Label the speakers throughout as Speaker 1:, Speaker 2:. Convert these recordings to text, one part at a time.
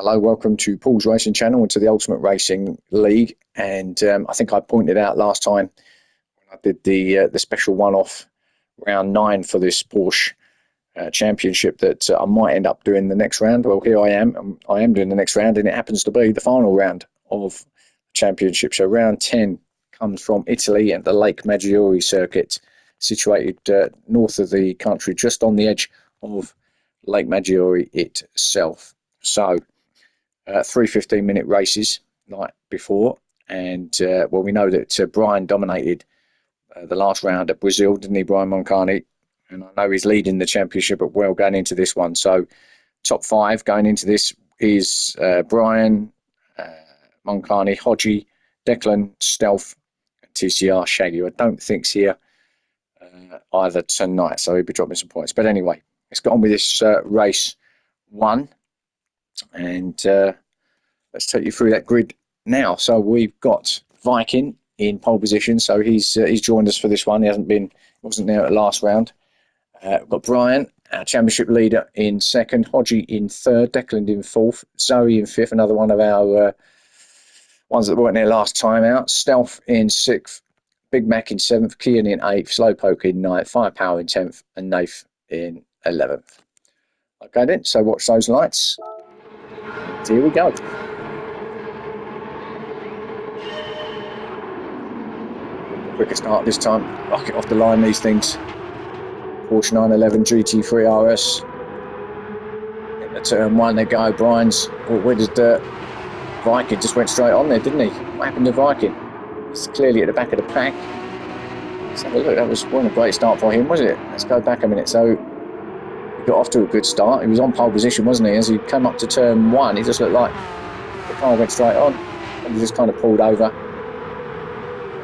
Speaker 1: Hello, welcome to Paul's Racing Channel and to the Ultimate Racing League. And I think I pointed out last time when I did the special one-off round 9 for this Porsche Championship that I might end up doing the next round. Well, here I am. I am doing the next round, and it happens to be the final round of the Championship. So round 10 comes from Italy and the Lake Maggiore circuit, situated north of the country, just on the edge of Lake Maggiore itself. So 3 15-minute races like before, and well, we know that Brian dominated the last round at Brazil, didn't he, Brian Moncani? And I know he's leading the championship at well going into this one. So top 5 going into this is Brian, Moncani, Hodgie, Declan, Stealth, and TCR Shaggy. I don't think's here either tonight, so he'll be dropping some points. But anyway, let's get on with this race 1. And let's take you through that grid now. So we've got Viking in pole position, so he's joined us for this one. He wasn't there at the last round. We've got Brian, our championship leader, in second, Hodgie in third, Declan in fourth, Zoe in fifth, another one of our ones that weren't there last time out, Stealth in sixth, Big Mac in seventh, Kian in eighth, Slowpoke in ninth, Firepower in 10th, and Nath in 11th. Okay then, so watch those lights. Here we go. Quicker start this time. Rocket off the line, these things. Porsche 911 GT3 RS. Into turn 1 they go. Brian's. Oh, where did Viking just went straight on there, didn't he? What happened to Viking? He's clearly at the back of the pack. Let's have a look. That wasn't a great start for him, was it? Let's go back a minute. So he got off to a good start. He was on pole position, wasn't he? As he came up to turn 1, he just looked like the car went straight on. And he just kind of pulled over.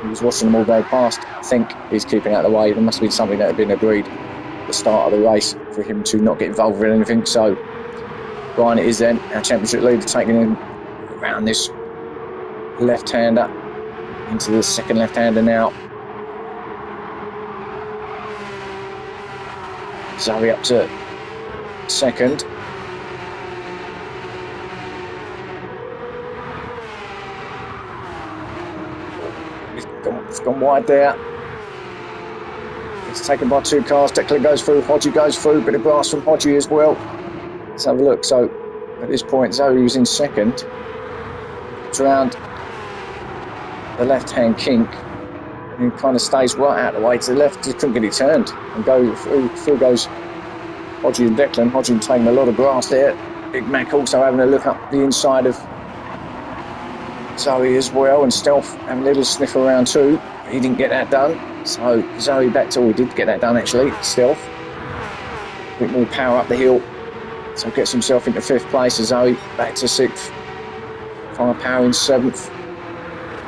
Speaker 1: He was watching them all go past. I think he's keeping out of the way. There must have been something that had been agreed at the start of the race for him to not get involved with anything. So Brian it is then, our championship leader, taking him around this left-hander into the second left-hander now. Zoe up to second. It's gone wide there. It's taken by 2 cars. Declan goes through, Hodgie goes through, bit of grass from Hodgie as well. Let's have a look. So at this point, Zoe was in second. It's around the left-hand kink and he kind of stays right out of the way to the left. Just couldn't get it turned and go through. Through goes Hodgie and Declan. Hodgie taking a lot of grass there. Big Mac also having a look up the inside of Zoe as well, and Stealth having a little sniff around too. He didn't get that done, so Zoe back to, he did get that done actually, Stealth. A bit more power up the hill, so gets himself into 5th place. Zoe back to 6th, Firepower in 7th,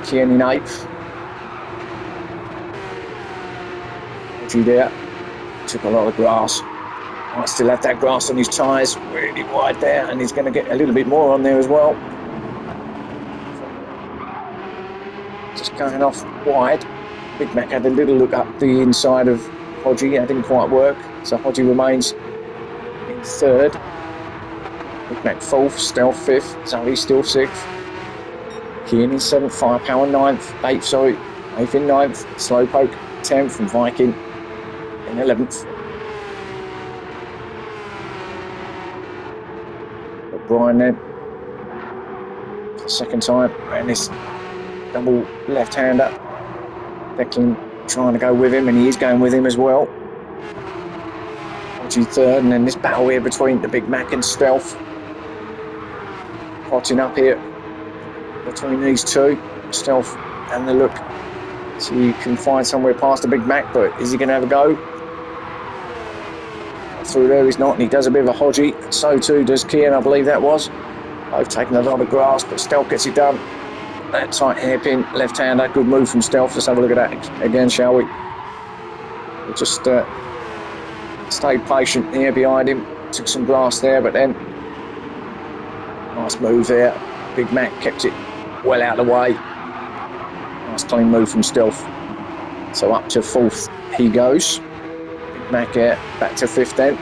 Speaker 1: Kian in 8th. Audrey there, took a lot of grass. Might still have that grass on his tyres, really wide there, and he's going to get a little bit more on there as well. Just going off wide. Big Mac had a little look up the inside of Hodgie. That didn't quite work. So Hodgie remains in 3rd. Big Mac 4th. Stealth 5th. Zoe still 6th. Kian in 7th. Firepower 9th. 8th, sorry. 8th in 9th. Slowpoke 10th. And Viking in 11th. But Brian then, for the second time, ran this double left-hander. Declan trying to go with him, and he is going with him as well. Hodgie 3rd, and then this battle here between the Big Mac and Stealth. Hotting up here between these two. Stealth and the look. So you can find somewhere past the Big Mac, but is he going to have a go? Through there he's not, and he does a bit of a Hodgie. So too does Kian, I believe that was. Both taking a lot of grass, but Stealth gets it done. That tight hairpin left-hander, good move from Stealth. Let's have a look at that again, shall we? We'll just stayed patient here behind him. Took some grass there, but then nice move there. Big Mac kept it well out of the way. Nice clean move from Stealth. So up to 4th he goes. Big Mac back to 5th then.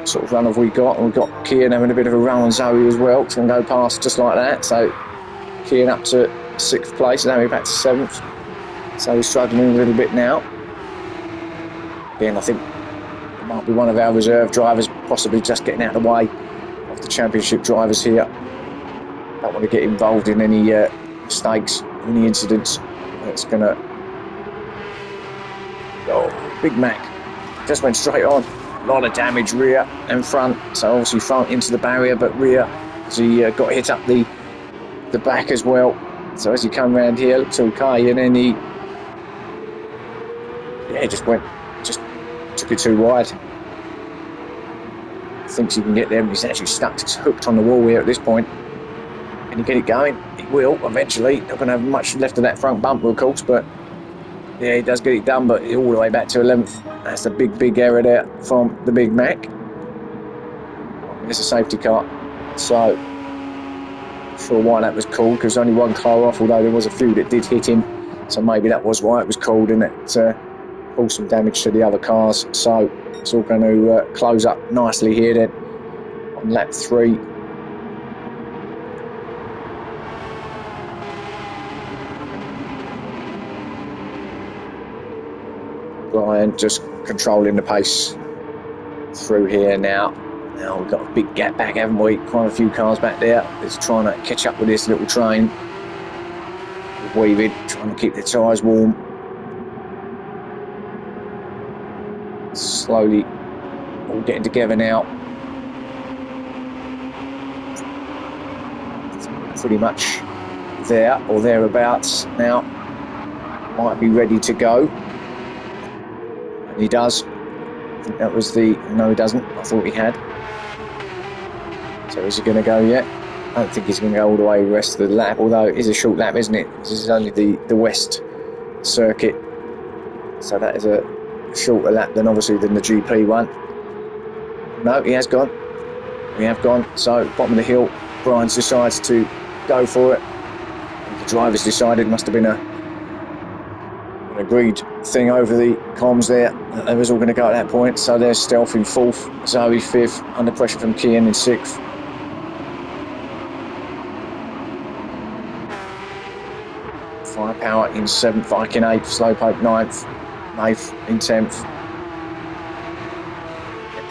Speaker 1: sort of run off we got. And we've got Kian having a bit of a run on Zoe as well. It's going to go past just like that. So Kian up to 6th place, Zoe back to 7th. So he's struggling a little bit now. Again, I think it might be one of our reserve drivers possibly just getting out of the way of the championship drivers here. Don't want to get involved in any mistakes, any incidents. It's going to... Oh, Big Mac just went straight on. A lot of damage rear and front. So obviously front into the barrier, but rear as he got hit up the back as well. So as he come round here, looks okay, and then he just took it too wide. Thinks he can get there, but he's actually stuck. He's hooked on the wall here at this point. Can he get it going? He will eventually. Not going to have much left of that front bumper, of course, but yeah, he does get it done, but all the way back to 11th. That's a big error there from the Big Mac. There's a safety car, so not sure why that was called, because only one car off, although there was a few that did hit him, so maybe that was why it was called, and it caused some damage to the other cars. So it's all going to close up nicely here then on lap 3. Brian just controlling the pace through here now. Now we've got a big gap back, haven't we? Quite a few cars back there. It's trying to catch up with this little train. Weaving, trying to keep the tyres warm. Slowly all getting together now. It's pretty much there or thereabouts now. Might be ready to go. And he does. I think that was the... No, he doesn't. I thought he had. So is he going to go yet? I don't think he's going to go all the way the rest of the lap, although it is a short lap, isn't it? This is only the West circuit. So that is a shorter lap than obviously than the GP one. No, he has gone. We have gone. So bottom of the hill, Brian's decides to go for it. The drivers decided, must have been an agreed thing over the comms there, that they was all going to go at that point. So there's Stealth in 4th, Zoe 5th, under pressure from Kian in 6th. Firepower in 7th, Viking 8th, Slowpoke 9th, Nath in 10th,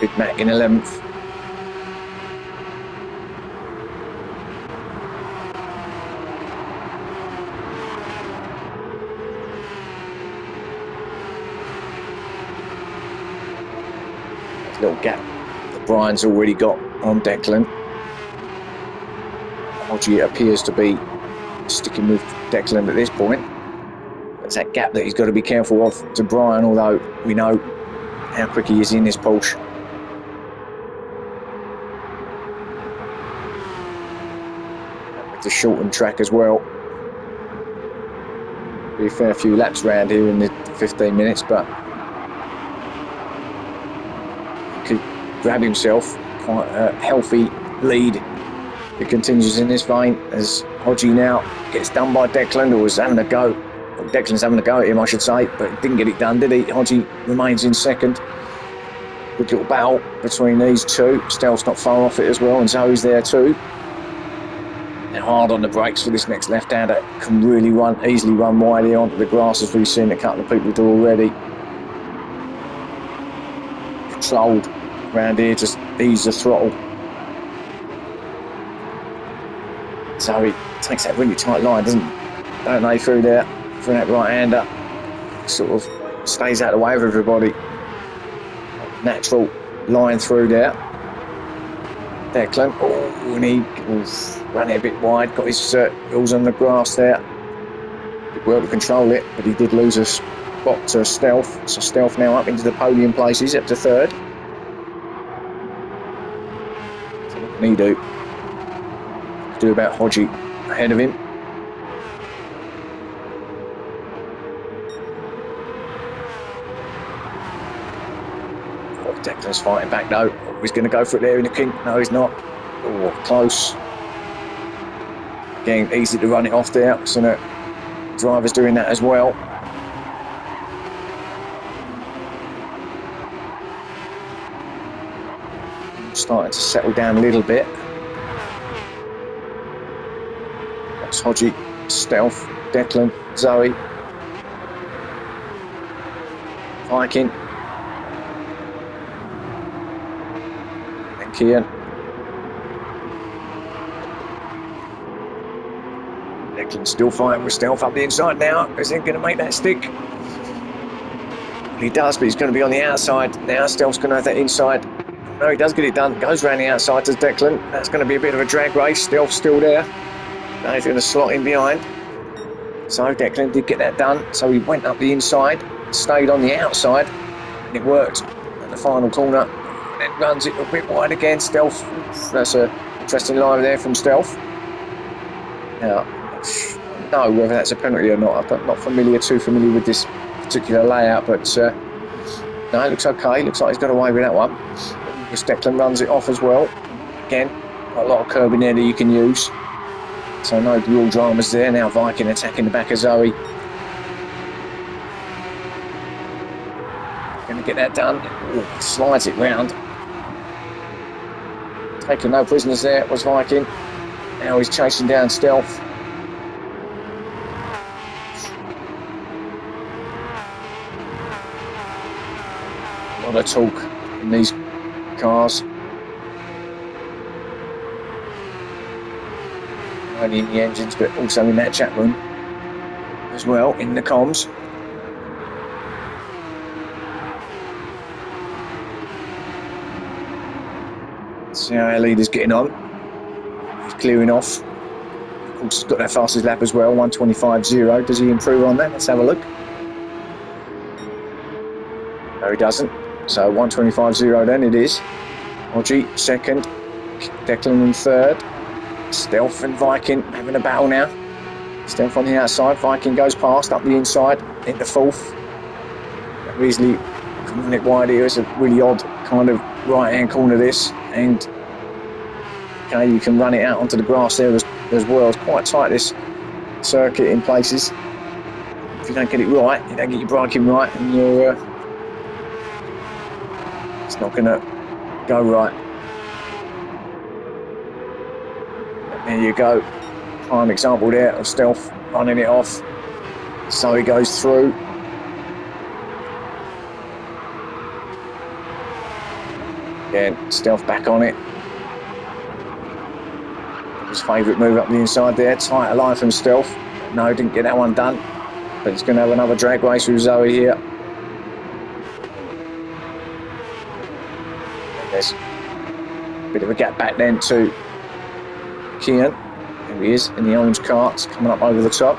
Speaker 1: Big Mac in 11th. Little gap that Brian's already got on Declan. Hodgie appears to be sticking with Declan at this point. It's that gap that he's got to be careful of to Brian, although we know how quick he is in this Porsche. With the shortened track as well. Be a fair few laps around here in the 15 minutes, but he could grab himself quite a healthy lead. It continues in this vein as Hodgie now gets done by Declan, who was having a go. Well, Declan's having a go at him, I should say, but he didn't get it done, did he? Hodgie remains in 2nd. Good little battle between these two. Stealth's not far off it as well, and Zoe's there too. Now hard on the brakes for this next left-hander. Can really easily run wide here onto the grass, as we've seen a couple of people do already. Controlled around here, just ease the throttle. So he takes that really tight line, don't they, through there, through that right-hander. Sort of stays out of the way of everybody. Natural line through there. Declan, and he ran it a bit wide, got his wheels on the grass there. Did well to control it, but he did lose a spot to Stealth. So Stealth now up into the podium places, up to 3rd. So what can he do? Do about Hodgie ahead of him. Oh, Declan's fighting back though. Oh, he's going to go for it there in the kink. No, he's not. Oh, close. Again, easy to run it off there. So the driver's doing that as well. starting to settle down a little bit. That's Hodgie, Stealth, Declan, Zoe, Viking, and Kian. Declan's still fighting with Stealth up the inside now. Is he going to make that stick? He does, but he's going to be on the outside. Now Stealth's going to have that inside. No, he does get it done. Goes round the outside to Declan. That's going to be a bit of a drag race. Stealth's still there. Now he's going to slot in behind. So Declan did get that done. So he went up the inside, stayed on the outside, and it worked at the final corner. And then runs it a bit wide again. Stealth. That's an interesting line there from Stealth. Now, I don't know whether that's a penalty or not. I'm not too familiar with this particular layout, but no, it looks okay. Looks like he's got away with that one. Declan runs it off as well. Again, got a lot of curb in there that you can use. So no real dramas there. Now Viking attacking the back of Zoe. Going to get that done. Ooh, slides it round. Taking no prisoners there was Viking. Now he's chasing down Stealth. A lot of talk in these cars. Not only in the engines, but also in that chat room as well, in the comms. See how our leader's getting on. He's clearing off. Of course, he's got that fastest lap as well, 1:25.0. Does he improve on that? Let's have a look. No, he doesn't. So 1:25.0 then it is. Hodgie second, Declan in third. Stealth and Viking having a battle now. Stealth on the outside, Viking goes past, up the inside, into fourth. Easily can run it wide here. It's a really odd kind of right-hand corner this, and okay, you can run it out onto the grass there as well. It's quite tight, this circuit in places. If you don't get it right, you don't get your braking right, and you're it's not going to go right. But there you go. Prime example there of Stealth running it off. So he goes through. Again, Stealth back on it. His favourite move up the inside there. Tighter line from Stealth. No, didn't get that one done. But he's going to have another drag race with Zoe here. There's a bit of a gap back then to Kian. There he is in the orange carts coming up over the top.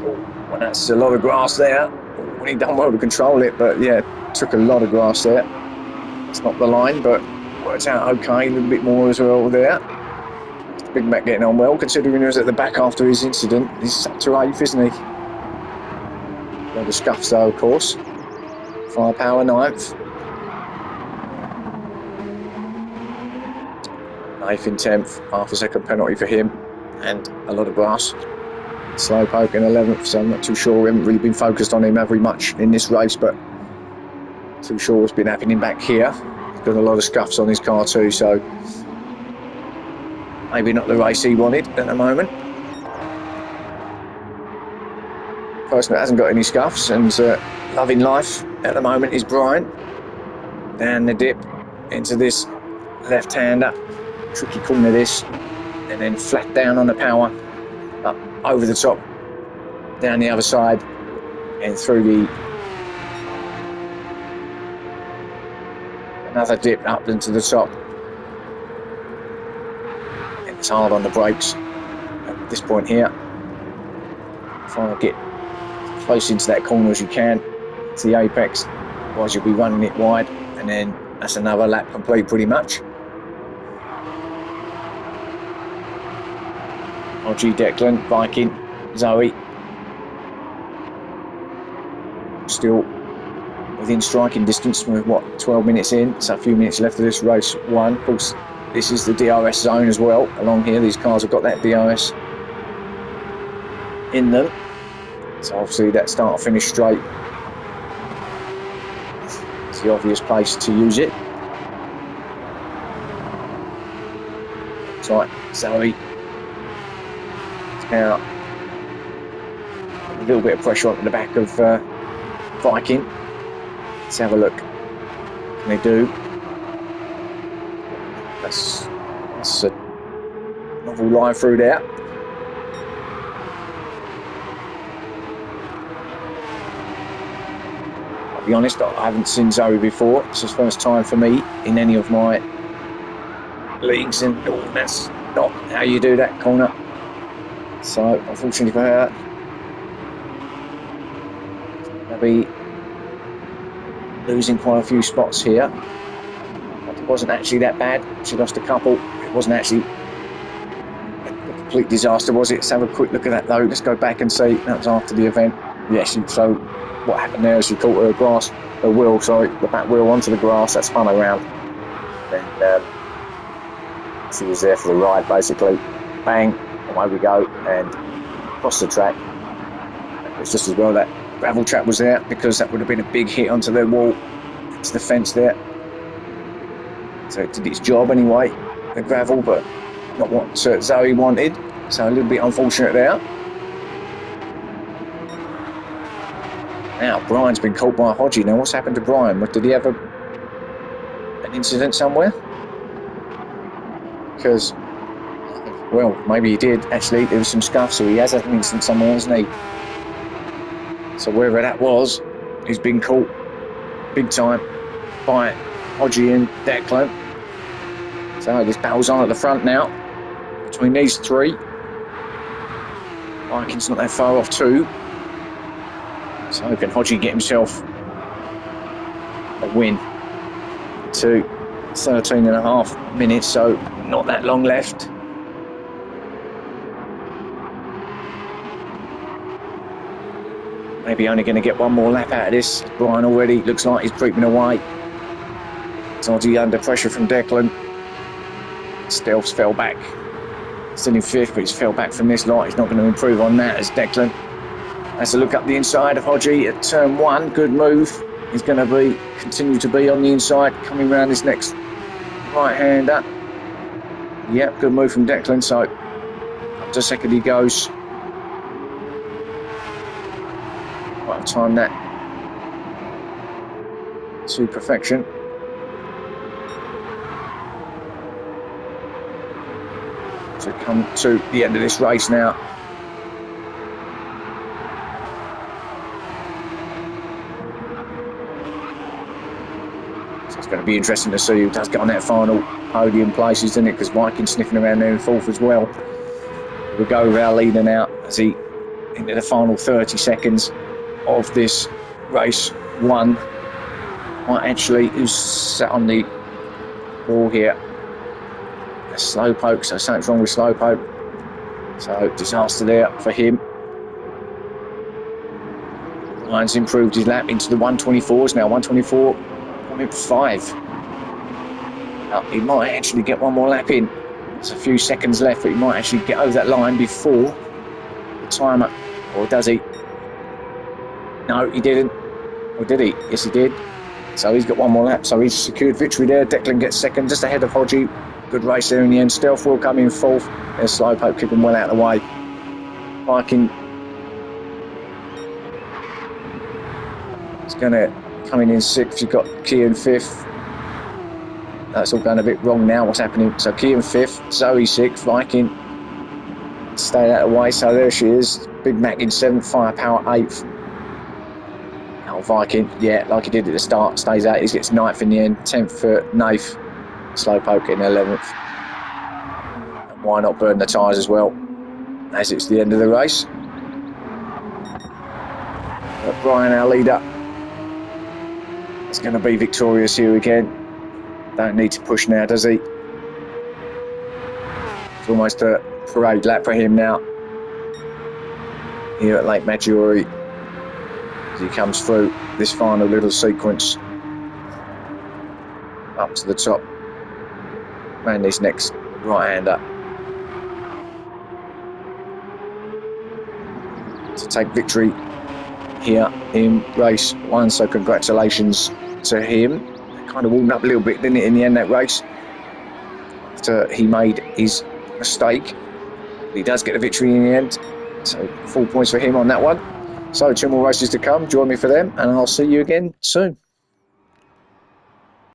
Speaker 1: Oh, well, that's a lot of grass there. Well, he done well to control it, but yeah, took a lot of grass there. It's not the line, but worked out okay. A little bit more as well there. Big Mac getting on well, considering he was at the back after his incident. He's up to 8th, isn't he? A lot of scuffs though, of course. Firepower 9th. 8th in 10th, half a second penalty for him, and a lot of grass. Slowpoke in 11th, so I'm not too sure. We haven't really been focused on him, have we, much in this race, but too sure what's been happening back here. He's got a lot of scuffs on his car too, so maybe not the race he wanted at the moment. Person that hasn't got any scuffs and loving life at the moment is Brian. Down the dip into this left-hander, tricky corner this, and then flat down on the power, up over the top, down the other side, and through the another dip up into the top. And it's hard on the brakes at this point here. Trying to get close into that corner as you can to the apex, otherwise you'll be running it wide, and then that's another lap complete pretty much. Hodgie, Declan, Viking, Zoe still within striking distance. We're 12 minutes in, so a few minutes left of this race one. Of course, this is the DRS zone as well along here. These cars have got that DRS in them. So obviously that start finish straight It's the obvious place to use it. That's right, Zoe. Now, a little bit of pressure on the back of Viking. Let's have a look. What can they do? That's a novel line through there. I'll be honest, I haven't seen Zoe before. It's the first time for me in any of my leagues, and that's not how you do that corner. So, unfortunately for her, she'll be losing quite a few spots here. But it wasn't actually that bad. She lost a couple. It wasn't actually a complete disaster, was it? Let's have a quick look at that though. Let's go back and see. That was after the event. Yes, so what happened there is she caught her the back wheel onto the grass. That spun around. And she was there for the ride, basically. Bang, away we go, and across the track. It's just as well that gravel trap was there, because that would have been a big hit onto the wall, to the fence there. So it did its job anyway, the gravel, but not what Zoe wanted. So a little bit unfortunate there. Now, Brian's been caught by Hodgie. Now, what's happened to Brian? Did he have an incident somewhere? Because, well, maybe he did. Actually, there was some scuff, so he has had an incident somewhere, hasn't he? So wherever that was, he's been caught big time by Hodgie and Declan. So this battle's on at the front now between these three. Viking's not that far off too. So can Hodgie get himself a win to 13.5 minutes, so not that long left. Maybe only going to get one more lap out of this. Brian already looks like he's creeping away. Hodgie under pressure from Declan. Stealth's fell back. Still in fifth, but he's fell back from this lot. He's not going to improve on that as Declan has a look up the inside of Hodgie at turn one. Good move. He's going to continue to be on the inside, coming around this next right-hander. Yep, good move from Declan. So up to second he goes. Quite a time that to perfection. To come to the end of this race now. So it's going to be interesting to see who does get on that final podium places, isn't it? Because Viking's sniffing around there in fourth as well. We'll go with our leader now as he into the final 30 seconds of this race one. Might actually, who's sat on the wall here? A Slowpoke, so something's wrong with Slowpoke. So disaster there for him. Ryan's improved his lap into the 124s now, 124.5. Now, he might actually get one more lap in. There's a few seconds left, but he might actually get over that line before the timer. Or does he? No, he didn't. Or did he? Yes, he did. So he's got one more lap, so he's secured victory there. Declan gets second, just ahead of Hodgie. Good race there in the end. Stealth will come in fourth. There's Slowpoke keeping well out of the way. Viking is going to come in sixth. You've got Key in fifth. That's all going a bit wrong now. What's happening? So Key in fifth, Zoe sixth, Viking stay out of the way. So there she is. Big Mac in seventh, Firepower eighth. Now Viking, yeah, like he did at the start, stays out. He gets ninth in the end. 10th for Nath. Slowpoke in 11th. And why not burn the tyres as well, as it's the end of the race. But Brian, our leader, is going to be victorious here again. Don't need to push now, does he? It's almost a parade lap for him now here at Lake Maggiore as he comes through this final little sequence up to the top. And this next right-hander to take victory here in race one. So congratulations to him. Kind of warmed up a little bit, didn't it, in the end, that race, after he made his mistake. But he does get the victory in the end. So 4 points for him on that one. So 2 more races to come. Join me for them, and I'll see you again soon.